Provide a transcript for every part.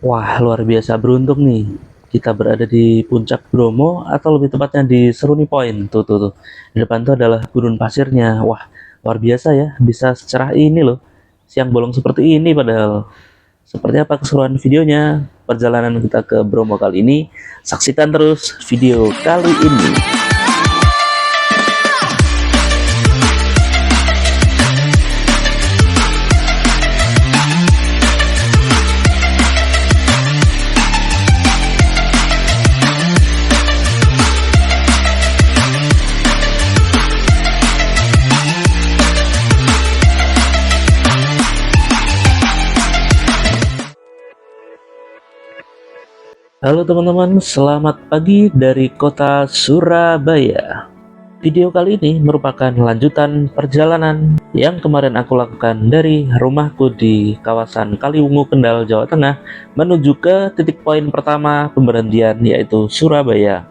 Wah, luar biasa beruntung nih. Kita berada di puncak Bromo atau lebih tepatnya di Seruni Point. Tuh. Di depan tuh adalah gurun pasirnya. Wah, luar biasa ya. Bisa secerah ini loh. Siang bolong seperti ini padahal. Seperti apa keseruan videonya? Perjalanan kita ke Bromo kali ini. Saksikan terus video kali ini. Halo teman-teman, selamat pagi dari kota Surabaya. Video kali ini merupakan lanjutan perjalanan yang kemarin aku lakukan dari rumahku di kawasan Kaliwungu, Kendal, Jawa Tengah menuju ke titik poin pertama pemberhentian yaitu Surabaya.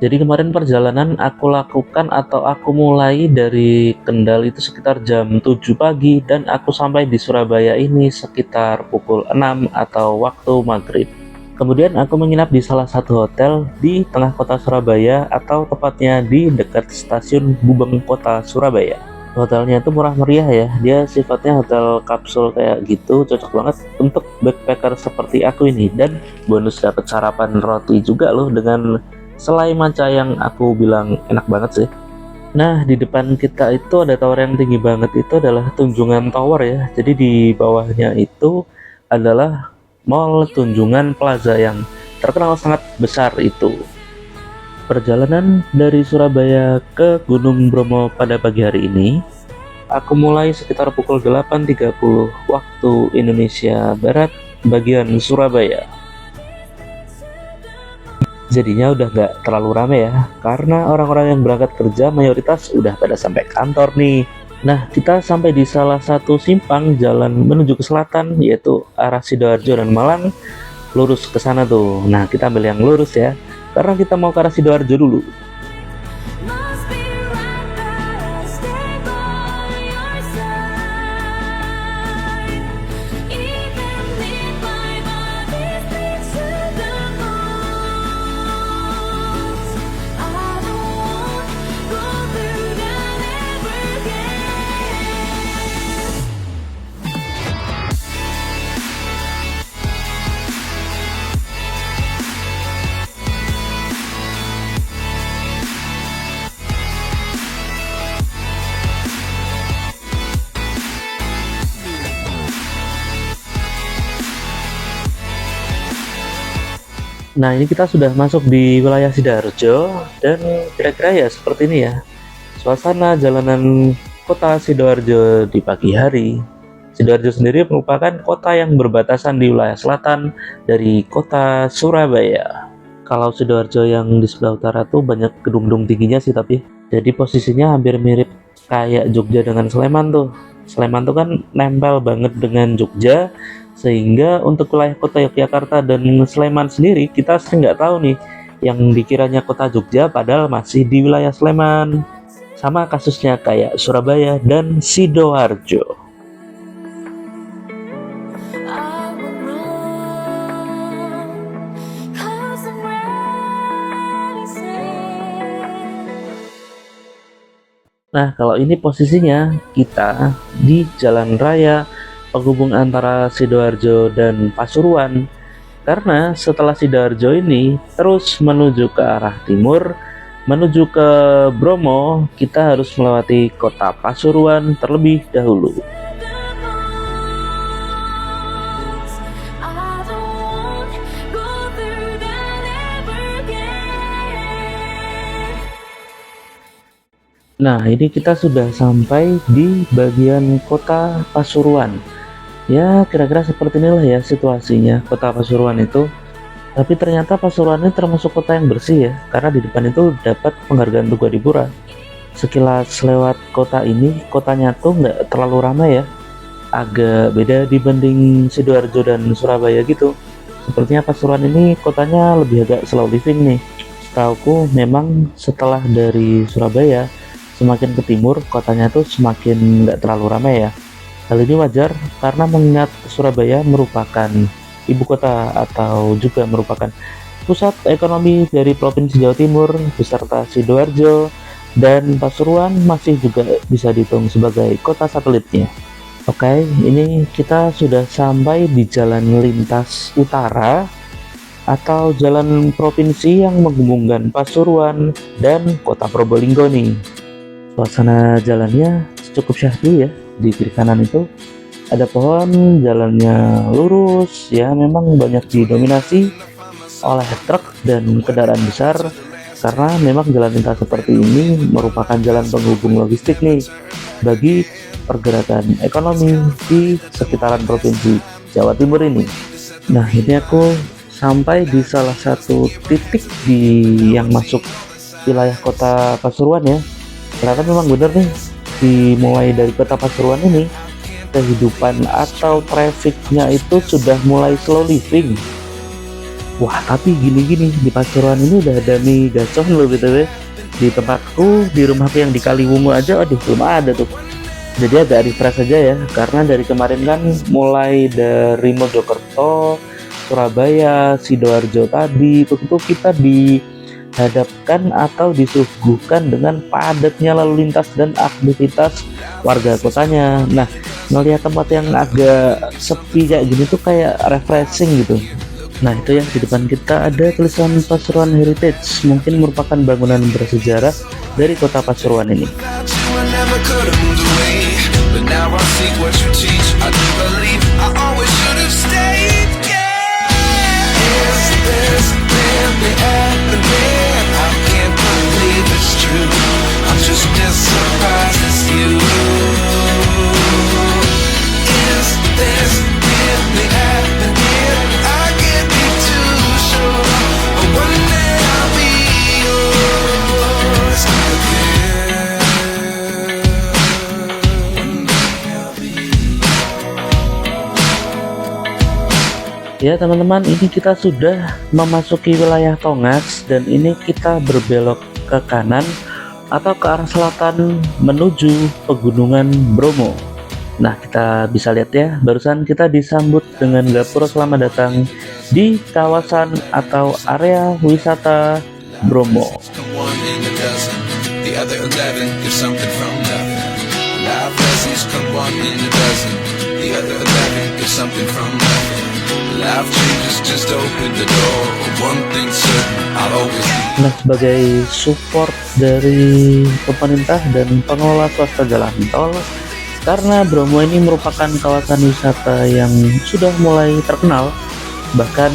Jadi kemarin perjalanan aku lakukan atau aku mulai dari Kendal itu sekitar jam 7 pagi dan aku sampai di Surabaya ini sekitar pukul 6 atau waktu maghrib. Kemudian aku menginap di salah satu hotel di tengah kota Surabaya atau tepatnya di dekat stasiun Gubeng Kota Surabaya. Hotelnya itu murah meriah ya, dia sifatnya hotel kapsul kayak gitu, cocok banget untuk backpacker seperti aku ini. Dan bonus dapat sarapan roti juga loh dengan selai matcha yang aku bilang enak banget sih. Nah, di depan kita itu ada tower yang tinggi banget, itu adalah Tunjungan Tower ya. Jadi di bawahnya itu adalah Mall Tunjungan Plaza yang terkenal sangat besar itu. Perjalanan dari Surabaya ke Gunung Bromo pada pagi hari ini, aku mulai sekitar pukul 8.30 waktu Indonesia Barat bagian Surabaya. Jadinya udah nggak terlalu rame ya, karena orang-orang yang berangkat kerja mayoritas udah pada sampai kantor nih. Nah, kita sampai di salah satu simpang jalan menuju ke selatan, yaitu arah Sidoarjo dan Malang, lurus ke sana tuh. Nah, kita ambil yang lurus ya, karena kita mau ke arah Sidoarjo dulu. Nah, ini kita sudah masuk di wilayah Sidoarjo dan kira-kira ya seperti ini ya suasana jalanan kota Sidoarjo di pagi hari. Sidoarjo sendiri merupakan kota yang berbatasan di wilayah selatan dari kota Surabaya. Kalau Sidoarjo yang di sebelah utara tuh banyak gedung-gedung tingginya sih, tapi jadi posisinya hampir mirip kayak Jogja dengan Sleman tuh. Sleman tuh kan nempel banget dengan Jogja, sehingga untuk wilayah kota Yogyakarta dan Sleman sendiri kita sering nggak tahu nih yang dikiranya kota Jogja padahal masih di wilayah Sleman. Sama kasusnya kayak Surabaya dan Sidoarjo. Nah, kalau ini posisinya kita di jalan raya penghubung antara Sidoarjo dan Pasuruan, karena setelah Sidoarjo ini terus menuju ke arah timur menuju ke Bromo, kita harus melewati kota Pasuruan terlebih dahulu. Nah, ini kita sudah sampai di bagian kota Pasuruan. Ya, kira-kira seperti inilah ya situasinya kota Pasuruan itu. Tapi ternyata Pasuruan ini termasuk kota yang bersih ya, karena di depan itu dapat penghargaan Tugu Adipura. Sekilas lewat kota ini, kotanya tuh nggak terlalu ramai ya. Agak beda dibanding Sidoarjo dan Surabaya gitu. Sepertinya Pasuruan ini kotanya lebih agak slow living nih. Setauku memang setelah dari Surabaya, semakin ke timur kotanya tuh semakin nggak terlalu ramai ya. Hal ini wajar karena mengingat Surabaya merupakan ibu kota atau juga merupakan pusat ekonomi dari Provinsi Jawa Timur beserta Sidoarjo dan Pasuruan masih juga bisa dihitung sebagai kota satelitnya. Oke, ini kita sudah sampai di jalan lintas utara atau jalan provinsi yang menghubungkan Pasuruan dan kota Probolinggo nih. Suasana jalannya cukup syahdu ya. Di kiri kanan itu ada pohon, jalannya lurus ya, memang banyak didominasi oleh truk dan kendaraan besar karena memang jalan lintas seperti ini merupakan jalan penghubung logistik nih bagi pergerakan ekonomi di sekitaran provinsi Jawa Timur ini. Nah, ini aku sampai di salah satu titik yang masuk wilayah kota Pasuruan ya. Ternyata memang benar nih, dimulai dari kota Pasuruan ini kehidupan atau trafficnya itu sudah mulai slow living. Wah, tapi gini-gini di Pasuruan ini udah ada mie gacor loh btw. Di tempatku, di rumahku yang di Kaliwungu aja, aduh belum ada tuh. Jadi agak refresh aja ya, karena dari kemarin kan mulai dari Mojokerto, Surabaya, Sidoarjo tadi itu kita dihadapkan atau disuguhkan dengan padatnya lalu lintas dan aktivitas warga kotanya. Nah, melihat tempat yang agak sepi kayak gini tuh kayak refreshing gitu. Nah, itu ya, di depan kita ada tulisan Pasuruan Heritage, mungkin merupakan bangunan bersejarah dari kota Pasuruan ini. Ya teman-teman, ini kita sudah memasuki wilayah Tongas dan ini kita berbelok ke kanan atau ke arah selatan menuju Pegunungan Bromo. Nah, kita bisa lihat ya, barusan kita disambut dengan gapura selamat datang di kawasan atau area wisata Bromo. Nah, sebagai support dari pemerintah dan pengelola swasta jalan tol, karena Bromo ini merupakan kawasan wisata yang sudah mulai terkenal bahkan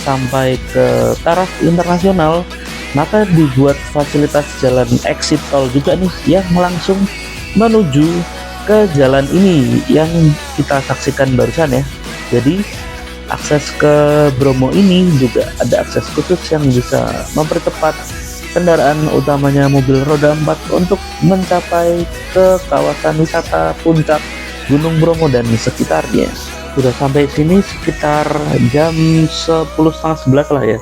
sampai ke taraf internasional, maka dibuat fasilitas jalan exit tol juga nih yang langsung menuju ke jalan ini yang kita saksikan barusan ya. Jadi akses ke Bromo ini juga ada akses khusus yang bisa mempercepat kendaraan utamanya mobil roda 4 untuk mencapai ke kawasan wisata puncak Gunung Bromo dan sekitarnya. Sudah sampai sini sekitar jam 10.30 lah ya.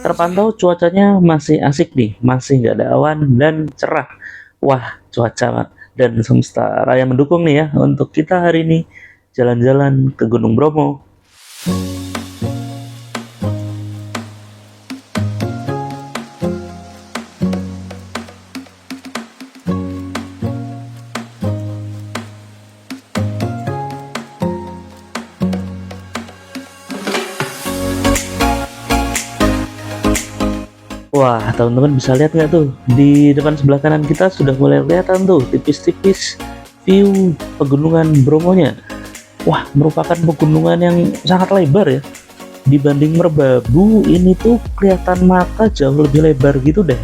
Terpantau cuacanya masih asik nih, masih nggak ada awan dan cerah. Wah, cuaca dan semesta raya mendukung nih ya untuk kita hari ini jalan-jalan ke Gunung Bromo. Wah, teman-teman bisa lihat nggak tuh, di depan sebelah kanan kita sudah mulai kelihatan tuh tipis-tipis view pegunungan Bromonya. Wah, merupakan pegunungan yang sangat lebar ya. Dibanding Merbabu, ini tuh kelihatan mata jauh lebih lebar gitu deh.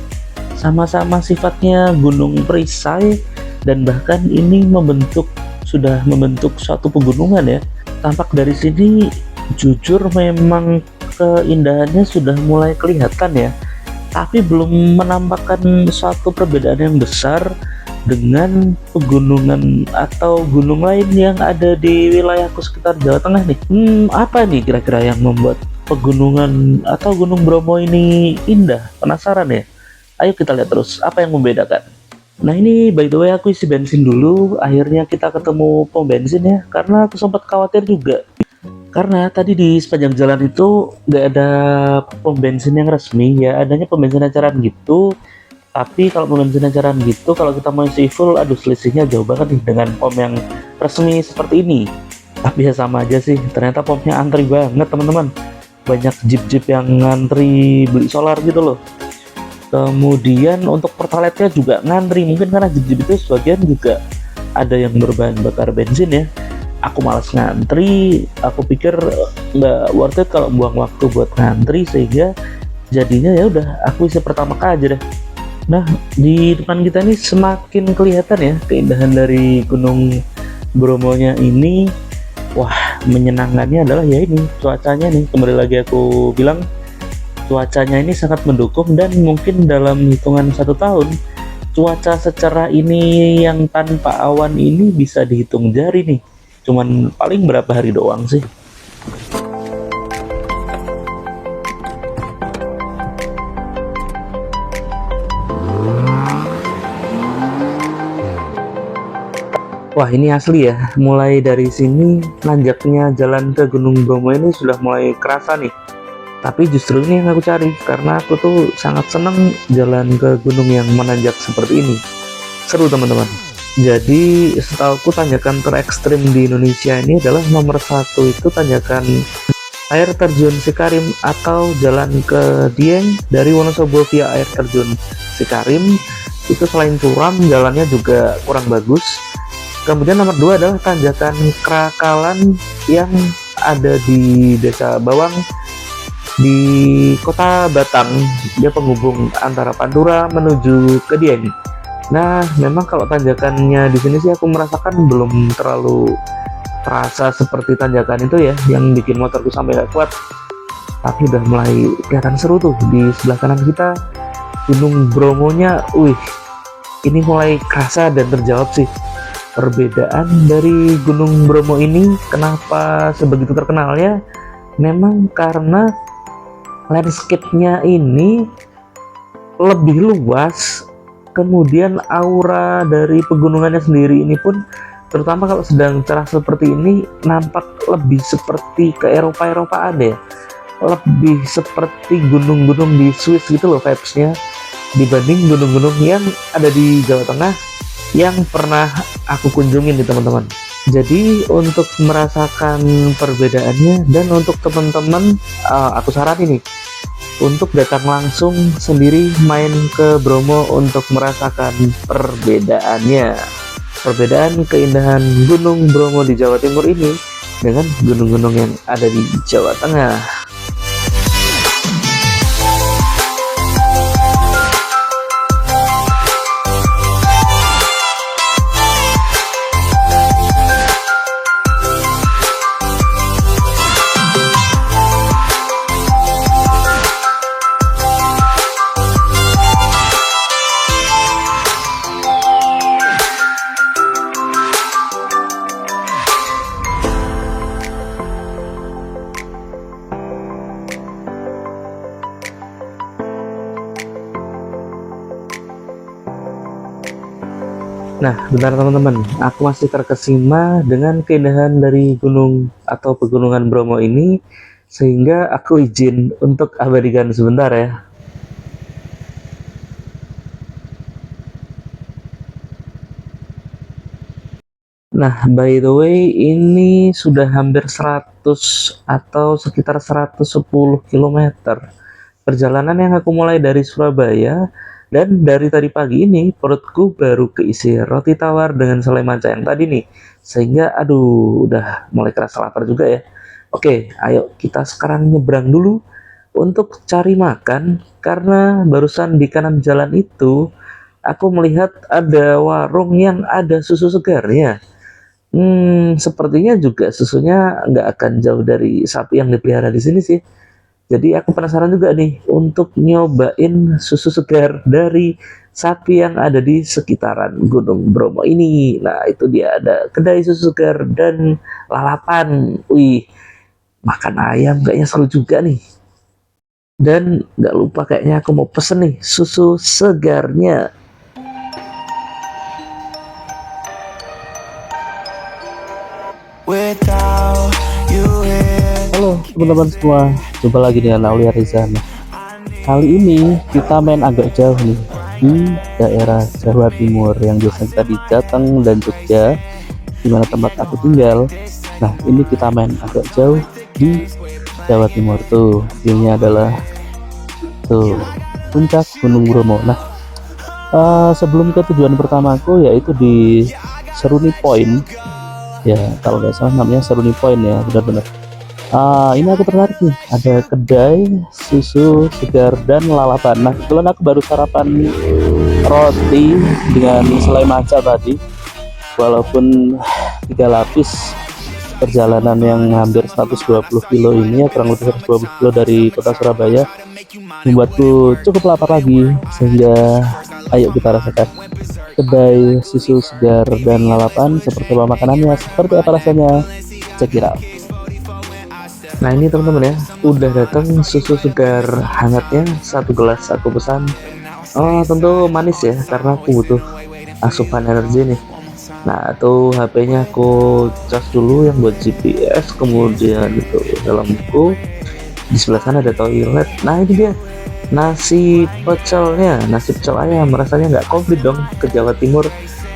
Sama-sama sifatnya gunung perisai dan bahkan ini sudah membentuk suatu pegunungan ya. Tampak dari sini jujur memang keindahannya sudah mulai kelihatan ya. Tapi belum menampakkan suatu perbedaan yang besar dengan pegunungan atau gunung lain yang ada di wilayahku sekitar Jawa Tengah nih. Apa nih kira-kira yang membuat pegunungan atau Gunung Bromo ini indah? Penasaran ya? Ayo kita lihat terus apa yang membedakan. Nah, ini by the way aku isi bensin dulu, akhirnya kita ketemu pom bensin ya, karena aku sempat khawatir juga Karena tadi di sepanjang jalan itu nggak ada pom bensin yang resmi, ya adanya pom bensin eceran gitu. Tapi kalau pom bensin eceran gitu, kalau kita mau isi full, aduh selisihnya jauh banget nih dengan pom yang resmi seperti ini. Tapi ya sama aja sih, ternyata pomnya antri banget teman-teman. Banyak jeep-jeep yang ngantri beli solar gitu loh. Kemudian untuk pertalite-nya juga ngantri, mungkin karena jeep-jeep itu sebagian juga ada yang berbahan bakar bensin ya. Aku malas ngantri, aku pikir nggak worth it kalau buang waktu buat ngantri, sehingga jadinya ya udah aku isi pertama aja deh. Nah, di depan kita ini semakin kelihatan ya keindahan dari Gunung Bromonya ini. Wah, menyenangkannya adalah ya ini cuacanya nih, kembali lagi aku bilang cuacanya ini sangat mendukung, dan mungkin dalam hitungan 1 tahun cuaca secara ini yang tanpa awan ini bisa dihitung jari nih. Cuman paling berapa hari doang sih. Wah, ini asli ya, mulai dari sini nanjaknya jalan ke Gunung Bromo ini sudah mulai kerasa nih. Tapi justru ini yang aku cari, karena aku tuh sangat seneng jalan ke gunung yang menanjak seperti ini. Seru teman-teman. Jadi setahuku tanjakan terekstrim di Indonesia ini adalah nomor 1 itu tanjakan air terjun Sikarim atau jalan ke Dieng dari Wonosobo via air terjun Sikarim. Itu selain curam, jalannya juga kurang bagus. Kemudian nomor 2 adalah tanjakan Krakalan yang ada di Desa Bawang di Kota Batang. Dia penghubung antara Pantura menuju ke Dieng. Nah, memang kalau tanjakannya di sini sih aku merasakan belum terlalu terasa seperti tanjakan itu ya, yang bikin motorku sampai gak kuat. Tapi udah mulai kelihatan seru tuh di sebelah kanan kita Gunung Bromonya. Wih, ini mulai kerasa dan terjawab sih perbedaan dari Gunung Bromo ini. Kenapa sebegitu terkenalnya? Memang karena landscape-nya ini lebih luas, kemudian aura dari pegunungannya sendiri ini pun, terutama kalau sedang cerah seperti ini, nampak lebih seperti ke Eropa-Eropaan ya, lebih seperti gunung-gunung di Swiss gitu loh vibes-nya, dibanding gunung-gunung yang ada di Jawa Tengah yang pernah aku kunjungin nih teman-teman. Jadi untuk merasakan perbedaannya, dan untuk teman-teman aku saranin nih untuk datang langsung sendiri main ke Bromo untuk merasakan perbedaannya. Perbedaan keindahan Gunung Bromo di Jawa Timur ini dengan gunung-gunung yang ada di Jawa Tengah. Nah, bentar teman-teman, aku masih terkesima dengan keindahan dari gunung atau pegunungan Bromo ini, sehingga aku izin untuk abadikan sebentar ya. Nah, by the way, ini sudah hampir 100 atau sekitar 110 kilometer perjalanan yang aku mulai dari Surabaya. Dan dari tadi pagi ini perutku baru keisi roti tawar dengan selai manca yang tadi nih, sehingga aduh udah mulai kerasa lapar juga ya. Oke, ayo kita sekarang nyebrang dulu untuk cari makan, karena barusan di kanan jalan itu aku melihat ada warung yang ada susu segarnya. Sepertinya juga susunya nggak akan jauh dari sapi yang dipelihara di sini sih. Jadi aku penasaran juga nih untuk nyobain susu segar dari sapi yang ada di sekitaran Gunung Bromo ini. Nah, itu dia ada kedai susu segar dan lalapan. Wih, makan ayam kayaknya seru juga nih. Dan nggak lupa kayaknya aku mau pesen nih susu segarnya. Without you here teman-teman semua, jumpa lagi dengan Aulia Reza. Nah, kali ini kita main agak jauh nih, di daerah Jawa Timur yang biasa kita di Jateng dan Jogja, dimana tempat aku tinggal. Nah, ini kita main agak jauh di Jawa Timur. Tuh viewnya adalah tuh puncak Gunung Bromo. Nah, sebelum ke tujuan pertamaku, yaitu di Seruni Point ya, kalau nggak salah namanya Seruni Point ya, benar-benar. Ini aku tertarik nih, ada kedai susu segar dan lalapan. Nah, kebetulan aku baru sarapan roti dengan selai maca tadi, walaupun 3 lapis. Perjalanan yang hampir 120 kilo ini ya, kurang lebih 120 kilo dari kota Surabaya, membuatku cukup lapar lagi, sehingga ayo kita rasakan kedai susu segar dan lalapan seperti apa makanannya, seperti apa rasanya, check it out. Nah ini teman-teman ya, udah datang susu segar hangatnya, 1 gelas aku pesan. Tentu manis ya, karena aku butuh asupan energi nih. Nah tuh HP-nya aku cas dulu yang buat GPS, kemudian itu dalam buku. Di sebelah sana ada toilet. Nah ini dia nasi pecelnya, nasi pecel ayam. Rasanya nggak komplit dong ke Jawa Timur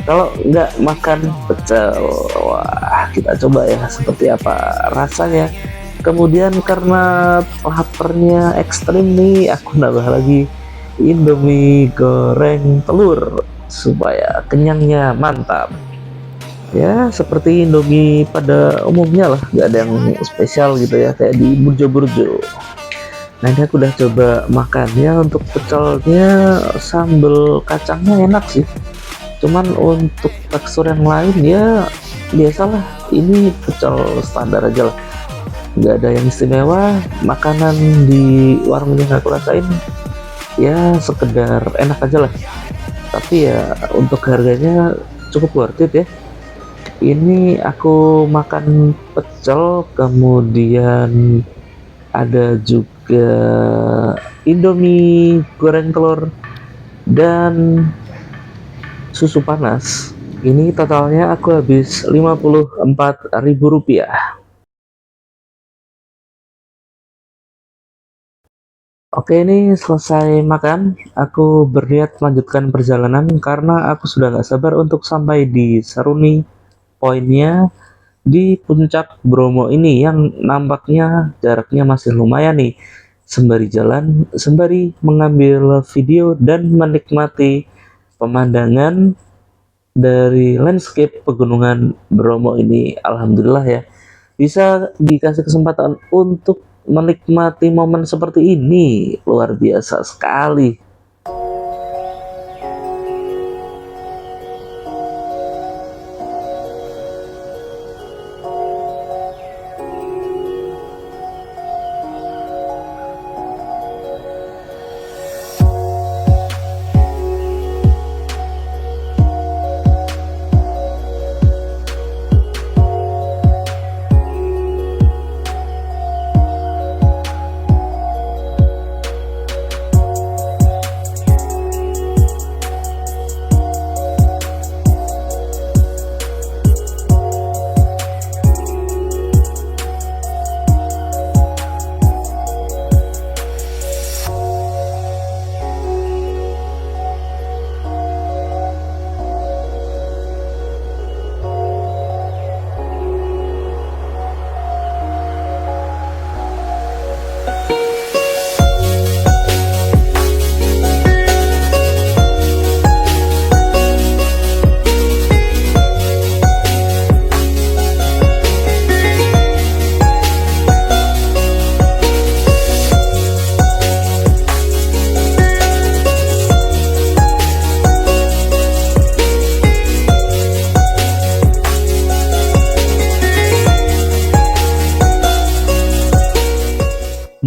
kalau nggak makan pecel. Wah, kita coba ya seperti apa rasanya. Kemudian karena laparnya ekstrim nih, aku nambah lagi Indomie goreng telur supaya kenyangnya mantap. Ya seperti Indomie pada umumnya lah, nggak ada yang spesial gitu ya, kayak di burjo-burjo. Nah ini aku udah coba makannya. Untuk pecelnya, sambal kacangnya enak sih, cuman untuk tekstur yang lain ya biasalah, ini pecel standar aja lah, nggak ada yang istimewa. Makanan di warung yang aku rasain ya sekedar enak aja lah, tapi ya untuk harganya cukup worth it ya. Ini aku makan pecel, kemudian ada juga Indomie goreng telur dan susu panas. Ini totalnya aku habis Rp54.000. Oke, ini selesai makan. Aku berniat melanjutkan perjalanan karena aku sudah gak sabar untuk sampai di Seruni Pointnya di puncak Bromo ini, yang nampaknya jaraknya masih lumayan nih. Sembari jalan, sembari mengambil video dan menikmati pemandangan dari landscape pegunungan Bromo ini. Alhamdulillah ya, bisa dikasih kesempatan untuk menikmati momen seperti ini, luar biasa sekali.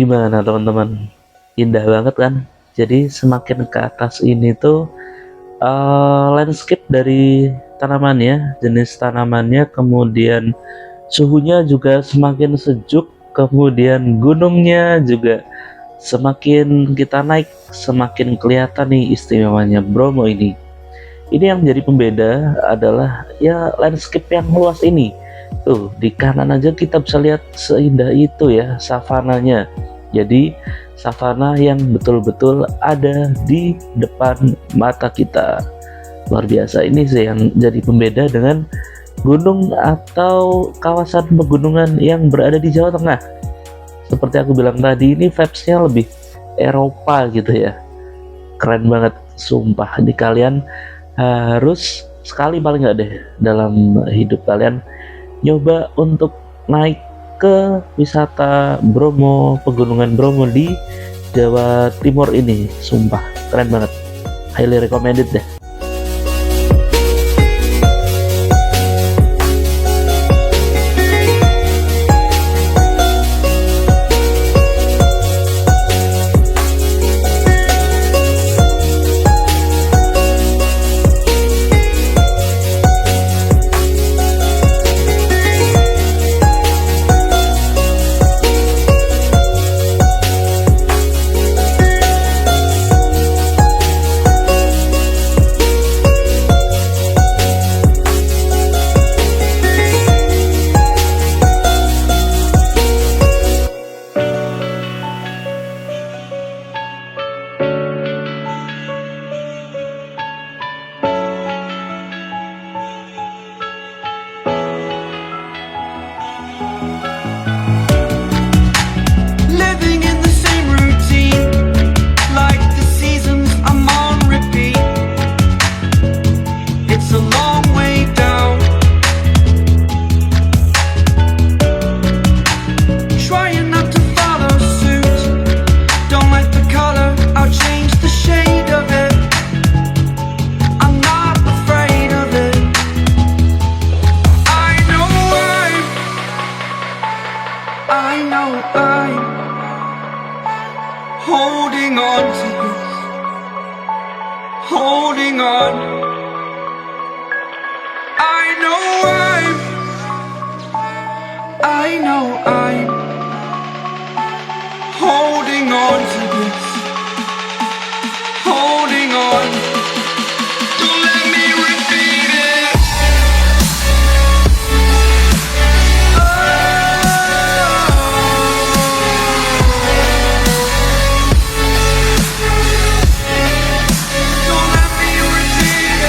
Gimana teman-teman? Indah banget kan? Jadi semakin ke atas ini tuh landscape dari tanamannya, jenis tanamannya, kemudian suhunya juga semakin sejuk, kemudian gunungnya juga semakin kita naik, semakin kelihatan nih istimewanya Bromo ini. Ini yang menjadi pembeda adalah ya landscape yang luas ini, Tuh di kanan aja kita bisa lihat seindah itu ya savananya. Jadi savana yang betul-betul ada di depan mata kita. Luar biasa, ini sih yang jadi pembeda dengan gunung atau kawasan pegunungan yang berada di Jawa Tengah. Seperti aku bilang tadi, ini vibes-nya lebih Eropa gitu ya. Keren banget, sumpah. Di kalian harus sekali paling nggak deh dalam hidup kalian nyoba untuk naik ke wisata Bromo, pegunungan Bromo di Jawa Timur ini. Sumpah, keren banget. Highly recommended deh. Living in the same routine, like the seasons I'm on repeat. It's a long way down. Trying not to follow suit. Don't like the color, I'll change the shade of it. I'm not afraid of it. I know I'm holding on to this, holding on. I know I'm holding on to this, holding on. Don't let me repeat it. Don't let me repeat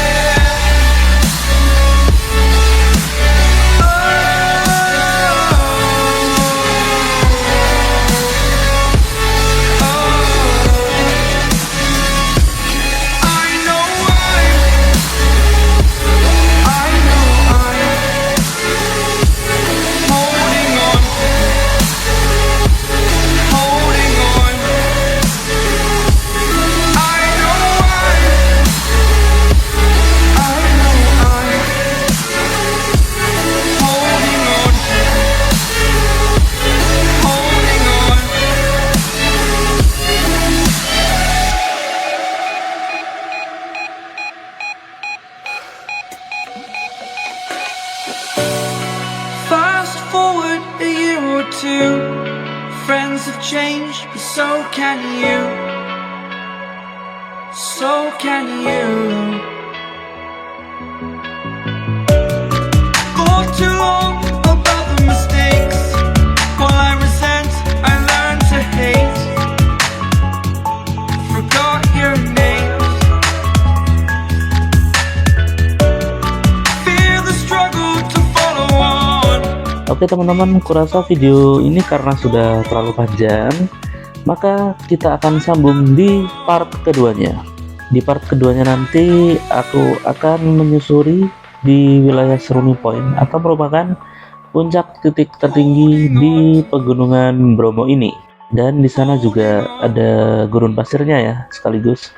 Fast forward a year or two, friends have changed, but so can you. So can you. Go too long about the mistakes. While I resent, I learn to hate. Forgot your names. Fear the struggle to follow on. Oke teman-teman, kurasa video ini karena sudah terlalu panjang, maka kita akan sambung di part keduanya. Di part keduanya nanti aku akan menyusuri di wilayah Seruni Point atau merupakan puncak titik tertinggi di pegunungan Bromo ini. Dan di sana juga ada gurun pasirnya ya sekaligus.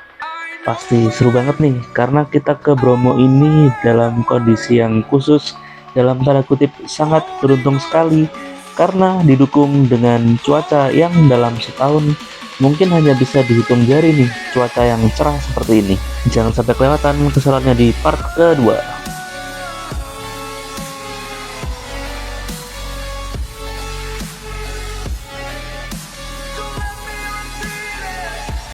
Pasti seru banget nih karena kita ke Bromo ini dalam kondisi yang khusus, dalam tanda kutip sangat beruntung sekali karena didukung dengan cuaca yang dalam setahun mungkin hanya bisa dihitung jari nih, cuaca yang cerah seperti ini. Jangan sampai kelewatan keseruannya di part kedua.